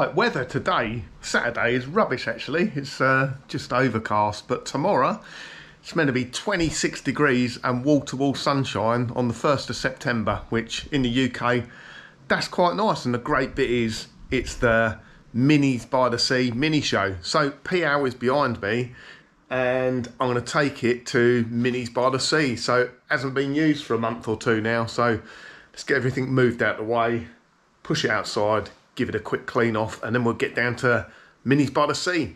Right, weather today, Saturday, is rubbish actually. It's just overcast, but tomorrow it's meant to be 26 degrees and wall-to-wall sunshine on the 1st of September, which in the UK, that's quite nice. And the great bit is it's the Minis by the Sea mini show. So PO is behind me and I'm going to take it to Minis by the Sea. So it hasn't been used for a month or two now. So let's get everything moved out the way, push it outside, give it a quick clean off, and then we'll get down to Minis by the Sea.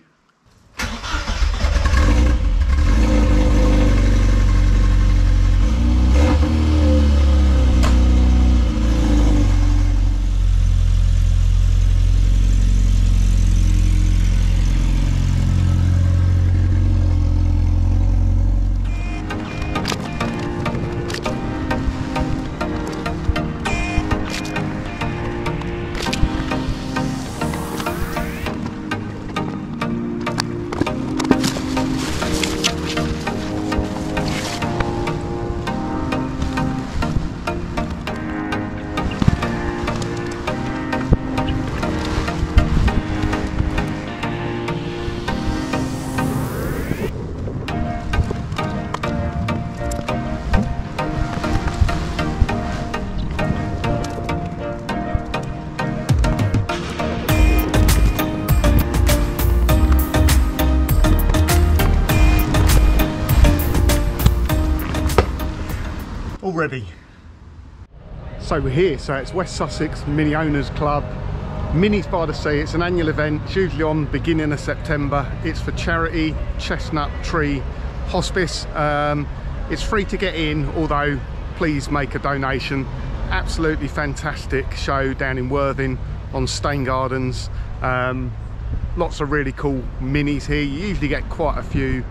Already. So we're here, so it's West Sussex Mini Owners Club, Minis by the Sea. It's an annual event, it's usually on beginning of September. It's for charity, Chestnut Tree Hospice. It's free to get in, although please make a donation. Absolutely fantastic show down in Worthing on Stain Gardens. Lots of really cool minis here. You usually get quite a few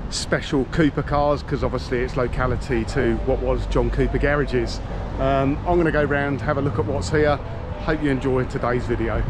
special Cooper cars because obviously it's locality to what was John Cooper Garages. I'm going to go round, have a look at what's here. Hope you enjoy today's video.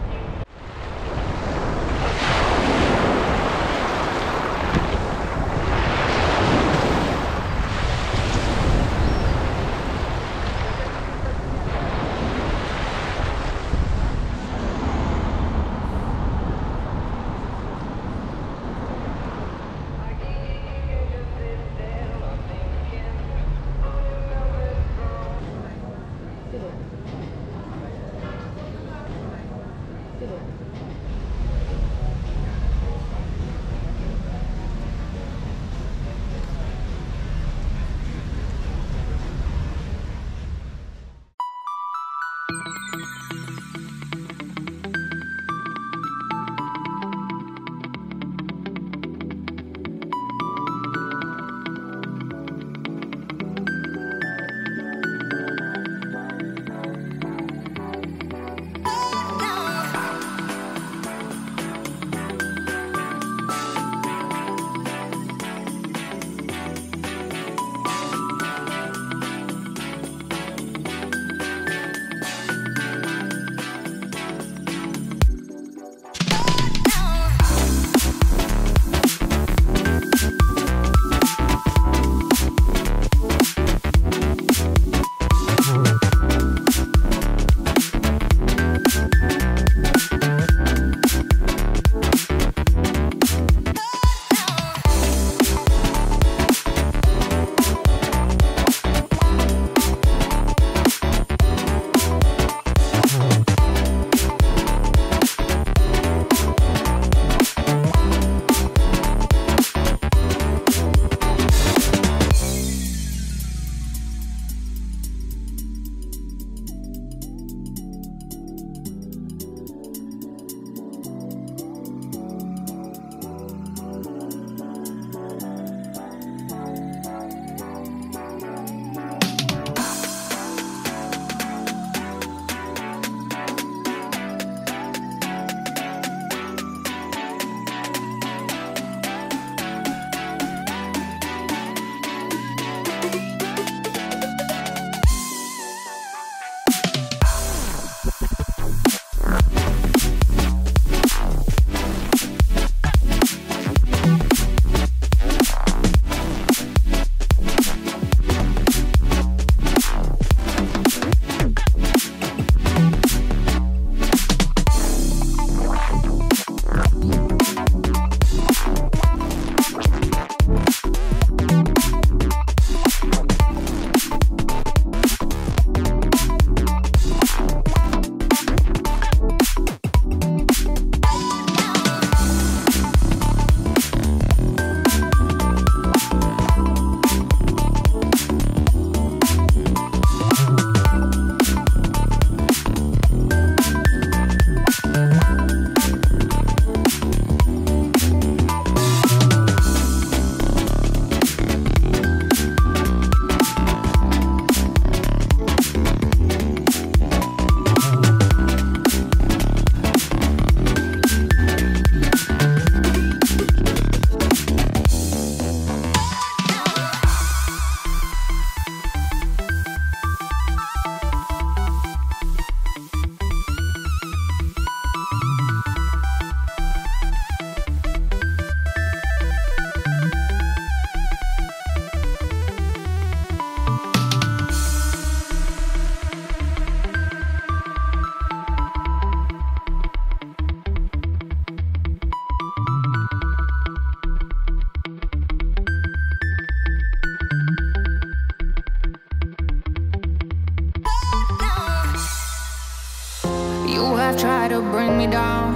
me down.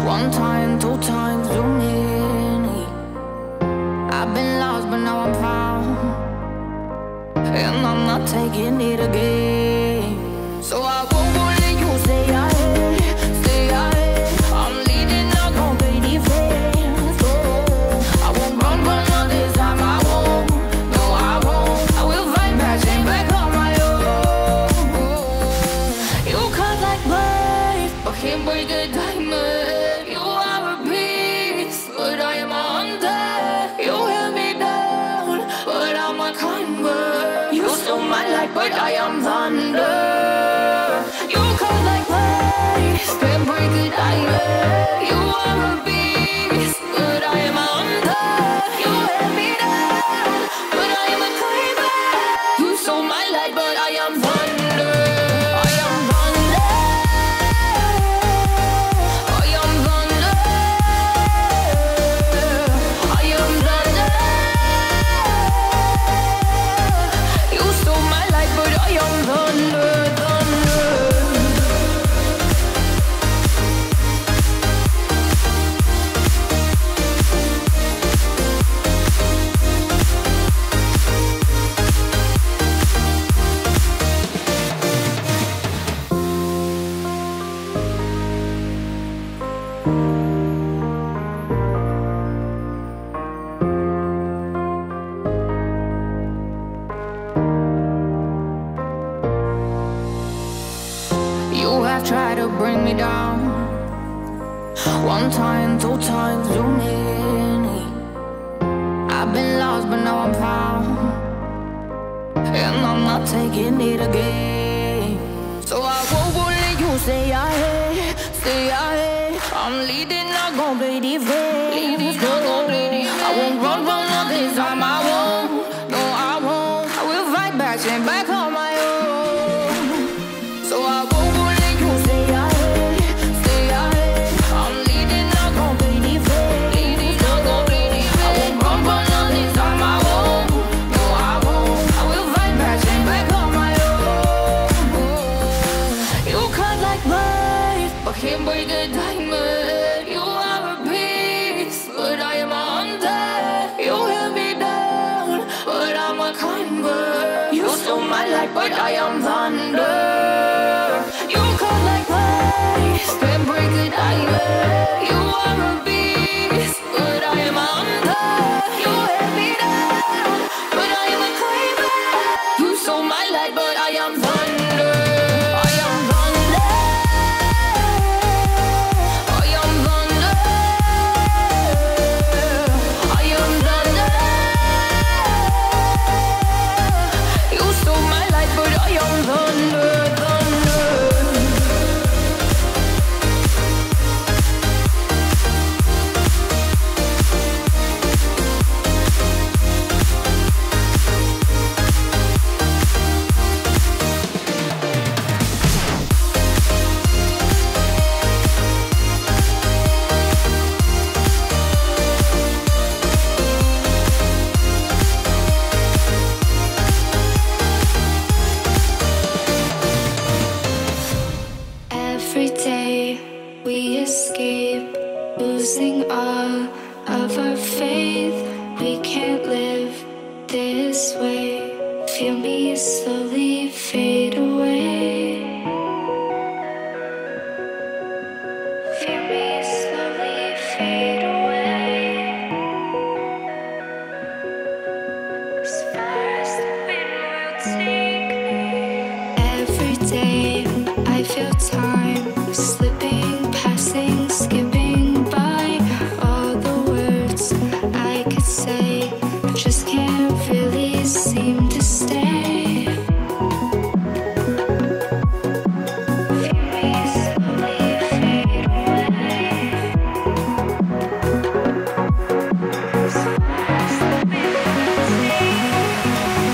One time, two times, too many. I've been lost, but now I'm found, and I'm not taking it again. So I won't let you stay ahead, stay ahead. I'm leading, not gon' pay defense. Oh, I won't run all this time. I won't, no I won't. I will fight back, stand back on my own. You cut like blade, but can't break a diamond. You are a beast, but I am a hunter. You held me down, but I'm a climber. You stole my life, but I am thunder. You cut like blades, can't break a diamond. You are a beast, but I am a hunter. You held me down, but I am a climber. You stole my life, but I am thunder. I am thunder. I am thunder. I am thunder. You stole my life, but I am thunder, thunder. You have tried to bring me down. One time, two times, too many. I've been lost, but now I'm found, and I'm not taking it again. So I won't let you stay ahead, stay ahead. I'm leading, not gon' play defense. I won't run all this time. I won't, no I won't. I will fight back, stand back on my own. So I won't let you stay ahead, stay ahead. I'm leading, not gon' play defense. I won't run all this time. I won't, no I won't. I will fight back, stand back on my own. You cut like blades, but can't break a diamond. You are a beast, but I am a hunter. You held me down, but I'm a climber. You stole my life, but I am thunder. You cut like blades, can't break a diamond. You are a beast, but I am a hunter. You held me down, but I am a climber. You stole my life, but I am thunder. I am thunder. I am thunder. I am thunder. You stole my life, but I am thunder, thunder. Every day we escape, losing all of our faith. We can't live this way. Feel me slowly fade away. Feel me slowly fade away. As far as the wind will take me. Every day I feel time slipping, passing, skipping by. All the words I could say just can't really seem to stay. Feel me slowly fade away. As far as the wind will take me.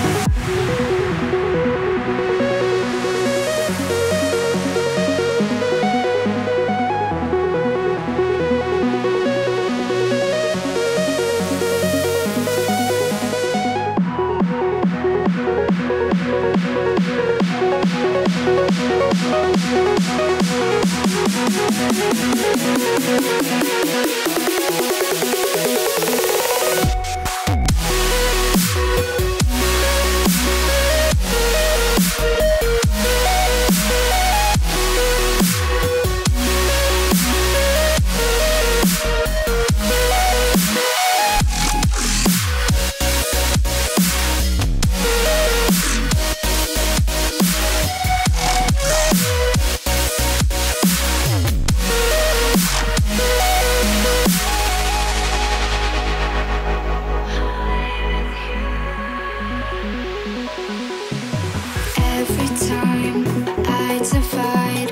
time I divide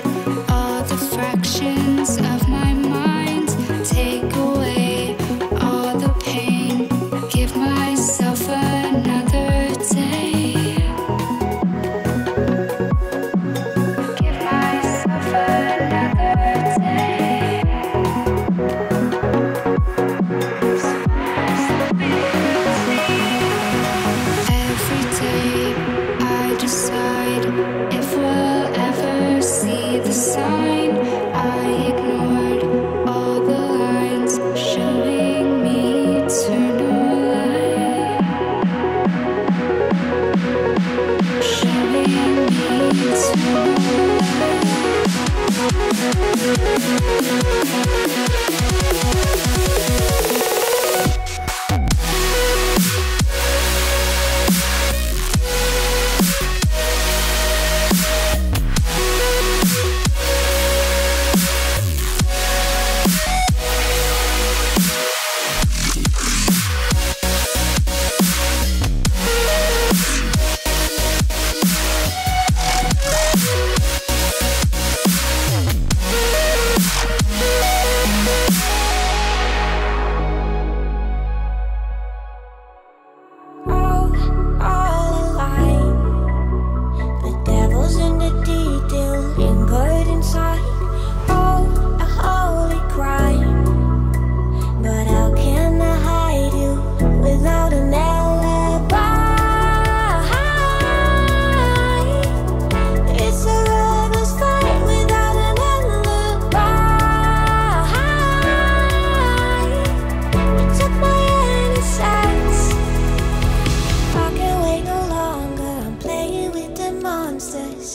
all the fractions of my mind, take away all the pain, give myself another day. Give myself another day. Every day I decide if we'll ever see the sign. I ignored all the lines showing me eternal light, showing me eternal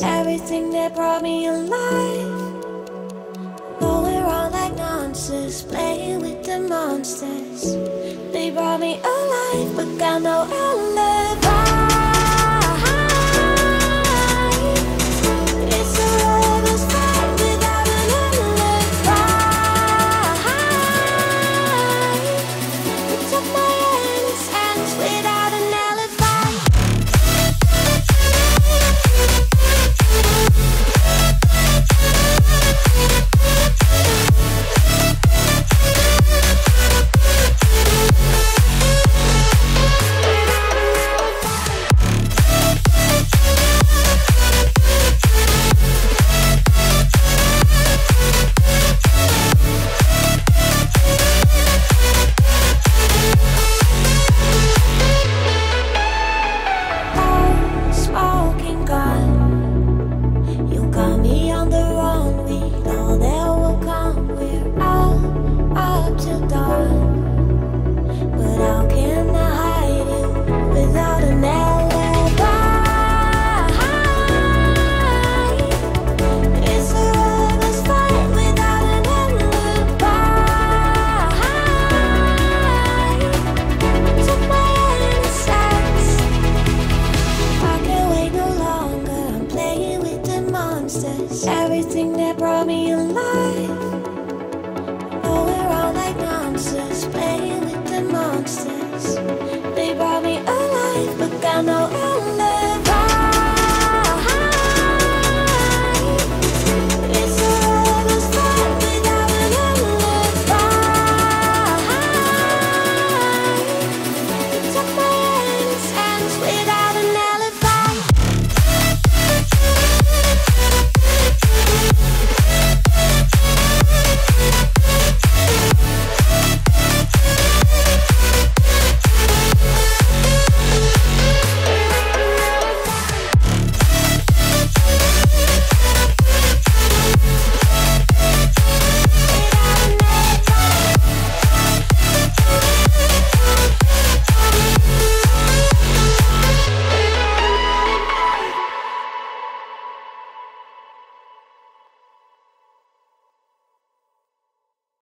everything that brought me alive. Though we're all like monsters, playing with the monsters. They brought me alive, but got no